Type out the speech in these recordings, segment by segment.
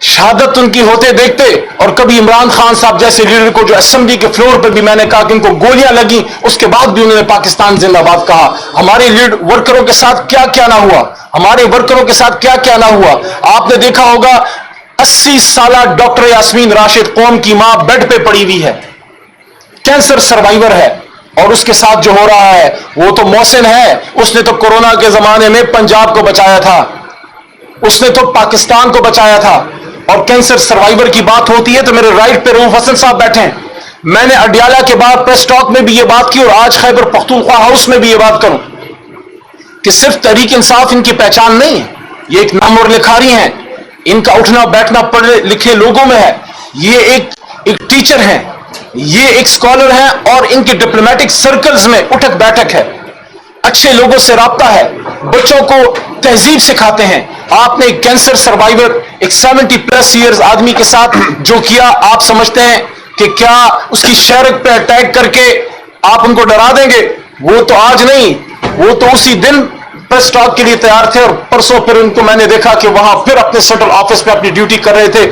شہادت ان کی ہوتے دیکھتے، اور کبھی عمران خان صاحب جیسے لیڈر کو جو اسمبلی کے فلور پر بھی میں نے کہا کہ ان کو گولیاں لگیں، اس کے بعد بھی انہوں نے پاکستان زندہ باد کہا. ہمارے ورکروں کے ساتھ کیا کیا نہ ہوا، ہمارے ورکروں کے ساتھ کیا کیا نہ ہوا. آپ نے دیکھا ہوگا 80 سالہ ڈاکٹر یاسمین راشد، قوم کی ماں، بیڈ پہ پڑی ہوئی ہے، کینسر سروائیور ہے، اور اس کے ساتھ جو ہو رہا ہے وہ تو محسن ہے. اس نے تو کورونا کے زمانے میں پنجاب کو بچایا تھا، اس نے تو پاکستان کو بچایا تھا. اور کینسر سروائیور کی بات ہوتی ہے تو میرے رائٹ پہ رؤوف حسن صاحب بیٹھے ہیں. میں نے اڈیالہ کے بعد پریس ٹاک میں بھی یہ بات کی، اور آج خیبر پختونخوا ہاؤس میں بھی یہ بات کروں کہ صرف تحریک انصاف ان کی پہچان نہیں ہے، یہ ایک نام اور لکھاری ہیں. ان کا اٹھنا بیٹھنا پڑھے لکھے لوگوں میں ہے. یہ ایک ٹیچر ہیں، یہ ایک اسکالر ہیں، اور ان کے ڈپلومیٹک سرکلز میں اٹھک بیٹھک ہے، اچھے لوگوں سے رابطہ ہے، بچوں کو تہذیب سکھاتے ہیں. آپ نے ایک کینسر سروائیور، ایک 70+ ایئرز آدمی کے ساتھ جو کیا، آپ سمجھتے ہیں کہ کیا اس کی شہرت پہ اٹیک کر کے آپ ان کو ڈرا دیں گے؟ وہ تو آج نہیں، وہ تو اسی دن پریس ٹاک کے لیے تیار تھے، اور پرسوں پھر ان کو میں نے دیکھا کہ وہاں پھر اپنے سینٹرل آفس میں اپنی ڈیوٹی کر رہے تھے.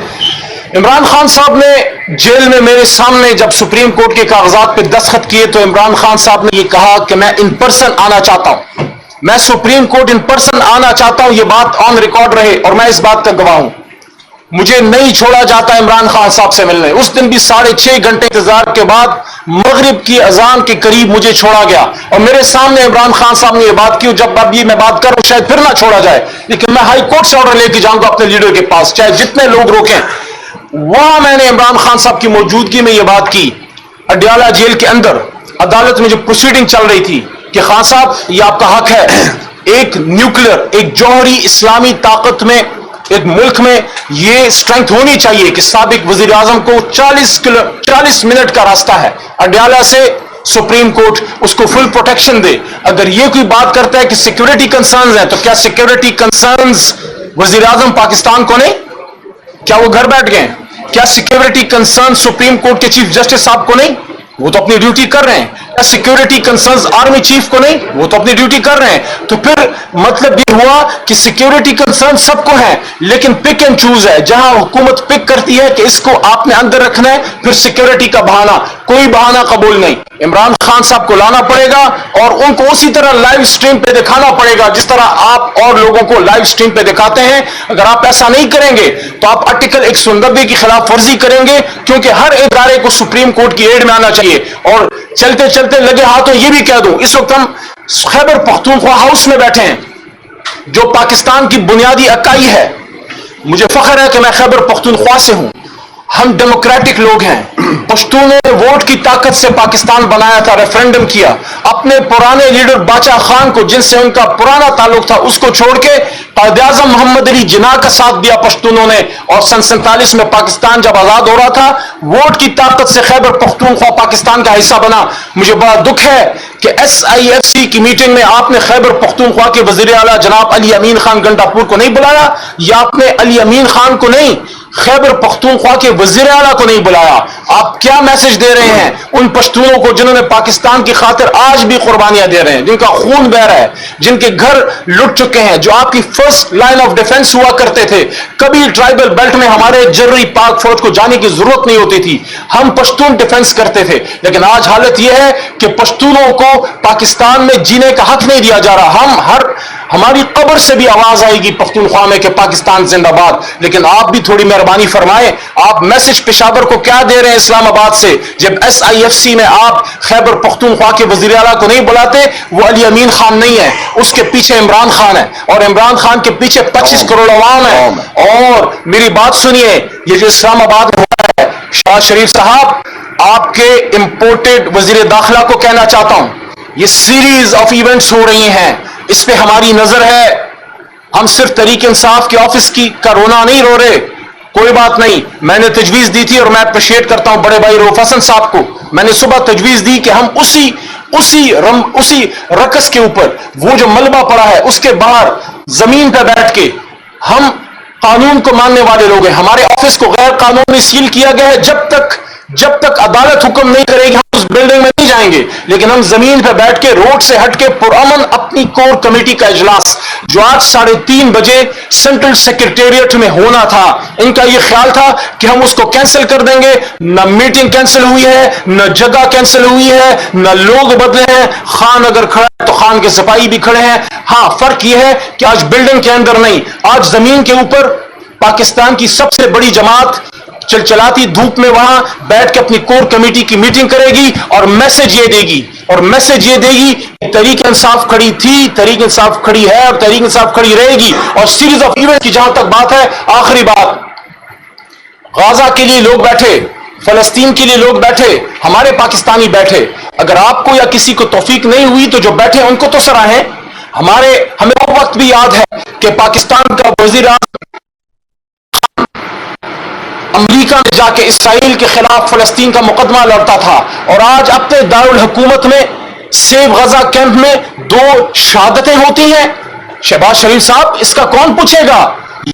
عمران خان صاحب نے جیل میں میرے سامنے جب سپریم کورٹ کے کاغذات پہ دستخط کیے تو عمران خان صاحب نے یہ کہا کہ میں ان پرسن آنا چاہتا ہوں، میں سپریم کورٹ ان پرسن آنا چاہتا ہوں. یہ بات آن ریکارڈ رہے اور میں اس بات کا گواہ ہوں. مجھے نہیں چھوڑا جاتا عمران خان صاحب سے ملنے. اس دن بھی 6.5 گھنٹے انتظار کے بعد مغرب کی اذان کے قریب مجھے چھوڑا گیا، اور میرے سامنے عمران خان صاحب نے یہ بات کی. جب اب یہ میں بات کروں شاید پھر نہ چھوڑا جائے، لیکن میں ہائی کورٹ سے آرڈر لے کے جاؤں گا اپنے لیڈر کے پاس، چاہے جتنے لوگ روکیں. وہاں میں نے عمران خان صاحب کی موجودگی میں یہ بات کی. اڈیالہ جیل کے اندر عدالت میں جو پروسیڈنگ چل رہی تھی کہ خان صاحب یہ آپ کا حق ہے، ایک نیوکلیر، ایک جوہری اسلامی طاقت میں، ایک ملک میں یہ اسٹرینتھ ہونی چاہیے کہ سابق وزیر اعظم کو 40 منٹ کا راستہ ہے اڈیالہ سے سپریم کورٹ، اس کو فل پروٹیکشن دے. اگر یہ کوئی بات کرتا ہے کہ سیکورٹی کنسرنز ہیں، تو کیا سیکورٹی کنسرنز وزیر اعظم پاکستان کو نہیں؟ کیا وہ گھر بیٹھ گئے ہیں؟ کیا سیکورٹی کنسرن سپریم کورٹ کے چیف جسٹس صاحب کو نہیں؟ وہ تو اپنی ڈیوٹی کر رہے ہیں. کیا سیکورٹی کنسرنز آرمی چیف کو نہیں؟ وہ تو اپنی ڈیوٹی کر رہے ہیں. تو پھر مطلب یہ ہوا کہ سیکورٹی کنسرن سب کو ہیں، لیکن پک اینڈ چوز ہے. جہاں حکومت پک کرتی ہے کہ اس کو آپ نے اندر رکھنا ہے، پھر سیکورٹی کا بہانہ، کوئی بہانہ قبول نہیں. عمران خان صاحب کو لانا پڑے گا اور ان کو اسی طرح لائیو سٹریم پہ دکھانا پڑے گا جس طرح آپ اور لوگوں کو لائیو سٹریم پہ دکھاتے ہیں. اگر آپ ایسا نہیں کریں گے تو آپ آرٹیکل 190 کی خلاف ورزی کریں گے، کیونکہ ہر ادارے کو سپریم کورٹ کی ایڈ میں آنا چاہیے. اور چلتے چلتے لگے ہاتھوں یہ بھی کہہ دوں، اس وقت ہم خیبر پختونخوا ہاؤس میں بیٹھے ہیں جو پاکستان کی بنیادی اکائی ہے. مجھے فخر ہے کہ میں خیبر پختونخوا سے ہوں. ہم ڈیموکریٹک لوگ ہیں. پشتونوں نے ووٹ کی طاقت سے پاکستان بنایا تھا، ریفرنڈم کیا. اپنے پرانے لیڈر باچا خان کو، جن سے ان کا پرانا تعلق تھا، اس کو چھوڑ کے قائد اعظم محمد علی جناح کا ساتھ دیا پشتونوں نے. اور سن 47 میں پاکستان جب آزاد ہو رہا تھا، ووٹ کی طاقت سے خیبر پختونخوا پاکستان کا حصہ بنا. مجھے بڑا دکھ ہے کہ SIFC کی میٹنگ میں آپ نے خیبر پختونخوا کے وزیر اعلیٰ جناب علی امین خان گنڈا پور کو نہیں بلایا، یا آپ نے علی امین خان کو نہیں، خیبر پختونخوا کے وزیر اعلیٰ کو نہیں بلایا. آپ کیا میسج دے رہے ہیں ان پشتونوں کو جنہوں نے پاکستان کی خاطر آج بھی قربانیاں دے رہے ہیں، جن کا خون بہ رہا ہے، جن کے گھر لٹ چکے ہیں، جو آپ کی فرسٹ لائن آف ڈیفنس ہوا کرتے تھے. کبھی ٹرائبل بیلٹ میں ہمارے جرری پاک فوج کو جانے کی ضرورت نہیں ہوتی تھی، ہم پشتون ڈیفنس کرتے تھے. لیکن آج حالت یہ ہے کہ پشتونوں کو پاکستان میں جینے کا حق نہیں دیا جا رہا. ہماری قبر سے بھی آواز آئے گی پختونخوا میں کہ پاکستان زندہ باد. لیکن آپ بھی تھوڑی مہربانی فرمائیں، آپ میسج پشاور کو کیا دے رہے ہیں اسلام آباد سے؟ جب SIFC میں آپ خیبر پختونخوا کے وزیر اعلیٰ کو نہیں بلاتے، وہ علی امین خان نہیں ہے، اس کے پیچھے عمران خان ہے، اور عمران خان کے پیچھے 25 کروڑ عوام ہے. اور میری بات سنیے، یہ جو اسلام آباد میں ہو رہا ہے، شاہ شریف صاحب آپ کے امپورٹڈ وزیر داخلہ کو کہنا چاہتا ہوں، یہ سیریز آف ایونٹس ہو رہی ہیں، اس پہ ہماری نظر ہے. ہم صرف تحریک انصاف کے آفس کا رونا نہیں رو رہے، کوئی بات نہیں. میں نے تجویز دی تھی اور میں اپریشیٹ کرتا ہوں بڑے بھائی رؤوف حسن صاحب کو. میں نے صبح تجویز دی کہ ہم اسی رقص کے اوپر وہ جو ملبہ پڑا ہے اس کے باہر زمین پہ بیٹھ کے، ہم قانون کو ماننے والے لوگ ہیں، ہمارے آفس کو غیر قانونی سیل کیا گیا ہے. جب تک جب تک عدالت حکم نہیں کرے گی ہم اس بلڈنگ میں نہیں جائیں گے، لیکن ہم زمین پہ بیٹھ کے روڈ سے ہٹ کے پرامن اپنی کور کمیٹی کا اجلاس جو آج 3:30 بجے سینٹرل سیکرٹیریٹ میں ہونا تھا، ان کا یہ خیال تھا کہ ہم اس کو کینسل کر دیں گے۔ نہ میٹنگ کینسل ہوئی ہے، نہ جگہ کینسل ہوئی ہے، نہ لوگ بدلے ہیں۔ خان اگر کھڑا ہے تو خان کے سپاہی بھی کھڑے ہیں۔ ہاں فرق یہ ہے کہ آج بلڈنگ کے اندر نہیں، آج زمین کے اوپر پاکستان کی سب سے بڑی جماعت چلچلاتی دھوپ میں وہاں بیٹھ کے اپنی کور کمیٹی کی میٹنگ کرے گی اور میسج یہ دے گی کہ تحریک انصاف کھڑی تھی، تحریک انصاف کھڑی ہے اور تحریک انصاف کھڑی رہے گی۔ اور سیریز آف ایونٹ کی جہاں تک بات ہے، آخری بات، غزہ کے لیے لوگ بیٹھے، فلسطین کے لیے لوگ بیٹھے، ہمارے پاکستانی بیٹھے۔ اگر آپ کو یا کسی کو توفیق نہیں ہوئی تو جو بیٹھے ان کو تو سراہیں۔ ہمیں وہ وقت بھی یاد ہے کہ پاکستان کا وزیر اعظم امریکہ میں جا کے اسرائیل کے خلاف فلسطین کا مقدمہ لڑتا تھا، اور آج اپنے دارالحکومت میں سیو غزہ کیمپ میں 2 شہادتیں ہوتی ہیں۔ شہباز شریف صاحب، اس کا کون پوچھے گا؟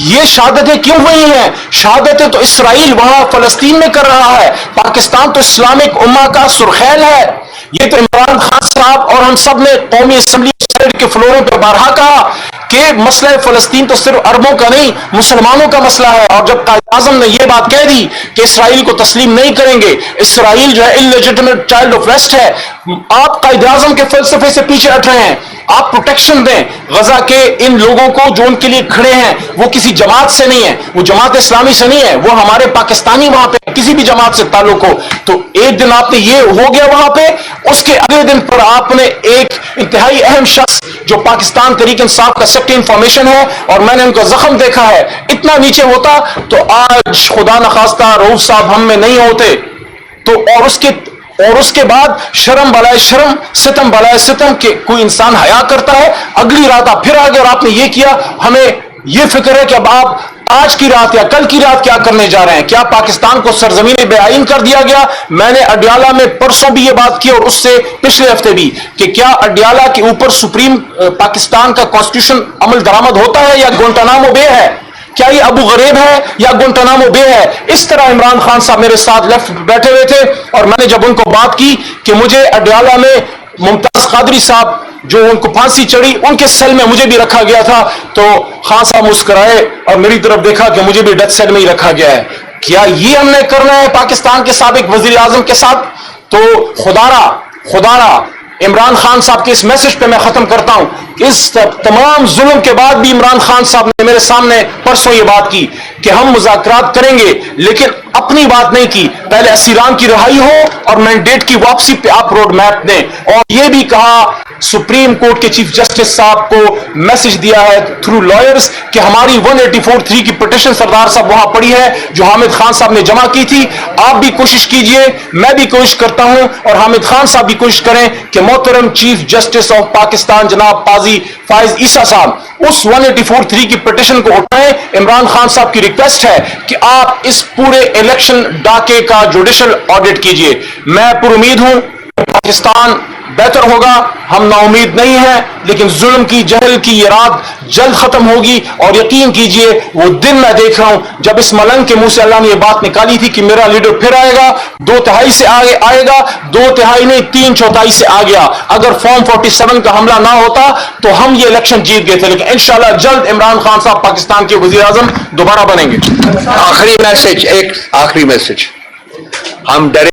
یہ شہادتیں کیوں ہوئی ہیں؟ شہادتیں تو اسرائیل وہاں فلسطین میں کر رہا ہے، پاکستان تو اسلامک امہ کا سرخیل ہے۔ یہ تو عمران خان صاحب اور ہم سب نے قومی اسمبلی کے فلوروں پر بارہا کہا کہ مسئلہ فلسطین تو صرف عربوں کا نہیں، مسلمانوں کا مسئلہ ہے۔ اور جب قائد اعظم نے یہ بات کہہ دی کہ اسرائیل کو تسلیم نہیں کریں گے، اسرائیل جو ہے انلیجیٹمیٹ چائلڈ آف ویسٹ ہے، آپ قائد اعظم کے فلسفے سے پیچھے ہٹ رہے ہیں۔ آپ پروٹیکشن دیں غزہ کے ان لوگوں کو جو ان کے لیے کھڑے ہیں، وہ کسی جماعت سے نہیں ہے، وہ جماعت اسلامی سے نہیں ہے، وہ ہمارے پاکستانی وہاں پہ کسی بھی جماعت سے تعلق ہو۔ تو ایک دن آپ نے یہ ہو گیا وہاں پہ، اس کے اگلے دن پر آپ نے ایک انتہائی اہم شخص جو پاکستان تحریک انصاف کا سیکرٹری انفارمیشن ہے، اور میں نے ان کا زخم دیکھا ہے، اتنا نیچے ہوتا تو آج خدا نخواستہ رؤوف صاحب ہم میں نہیں ہوتے۔ تو اور اس کے بعد شرم بالائے شرم، ستم بالائے ستم کہ کوئی انسان حیا کرتا ہے۔ اگلی رات آپ پھر آگے اور آپ نے یہ کیا۔ ہمیں یہ فکر ہے کہ اب آپ آج کی رات یا کل کی رات کیا کرنے جا رہے ہیں؟ کیا پاکستان کو سرزمین بے آئین کر دیا گیا؟ میں نے اڈیالہ میں پرسوں بھی یہ بات کی اور اس سے پچھلے ہفتے بھی، کہ کیا اڈیالہ کے اوپر سپریم پاکستان کا کانسٹیٹیوشن عمل درآمد ہوتا ہے یا گوانٹانامو بے ہے؟ کیا یہ ابو غریب ہے یا گوانٹانامو بے ہے؟ اس طرح عمران خان صاحب میرے ساتھ لیفٹ بیٹھے ہوئے تھے، اور میں نے جب ان کو بات کی کہ مجھے اڈیالہ میں ممتاز قادری صاحب جو ان کو پھانسی چڑھی، ان کے سیل میں مجھے بھی رکھا گیا تھا، تو خان صاحب مسکرائے اور میری طرف دیکھا کہ مجھے بھی ڈیتھ سیل میں ہی رکھا گیا ہے۔ کیا یہ ہم نے کرنا ہے پاکستان کے سابق وزیر اعظم کے ساتھ؟ تو خدارا عمران خان صاحب کے اس میسج پہ میں ختم کرتا ہوں کہ اس تمام ظلم کے بعد بھی عمران خان صاحب نے میرے سامنے پرسوں یہ بات کی کہ ہم مذاکرات کریں گے، لیکن اپنی بات نہیں کی، پہلے اسیران کی رہائی ہو اور مینڈیٹ کی واپسی پہ آپ روڈ میپ دیں۔ اور یہ بھی کہا سپریم کورٹ کے چیف جسٹس صاحب کو میسج دیا ہے تھرو لائرز کہ ہماری 184(3) کی پٹیشن سردار صاحب وہاں پڑی ہے جو حامد خان صاحب نے جمع کی تھی۔ آپ بھی کوشش کیجئے، میں بھی کوشش کرتا ہوں، اور حامد خان صاحب بھی کوشش کریں کہ محترم چیف جسٹس آف پاکستان جناب قاضی فائز عیسیٰ صاحب اس 184(3) کی پٹیشن کو اٹھائیں۔ عمران خان صاحب کی ریکویسٹ ہے کہ آپ اس پورے الیکشن ڈاکے کا جوڈیشل آڈٹ کیجئے۔ میں پر امید ہوں پاکستان بہتر ہوگا، ہم نا امید نہیں ہیں، لیکن ظلم کی جہل کی یہ رات جلد ختم ہوگی، اور یقین کیجئے وہ دن میں دیکھ رہا ہوں جب اس ملنگ کے منہ سے اللہ نے یہ بات نکالی تھی کہ میرا لیڈر پھر آئے گا، 2/3 سے آگے آئے گا، 2/3 نہیں 3/4 سے آ گیا۔ اگر فارم 47 کا حملہ نہ ہوتا تو ہم یہ الیکشن جیت گئے تھے، لیکن انشاءاللہ جلد عمران خان صاحب پاکستان کے وزیر اعظم دوبارہ بنیں گے۔ آخری میسج، ایک آخری میسج، ہم ڈرے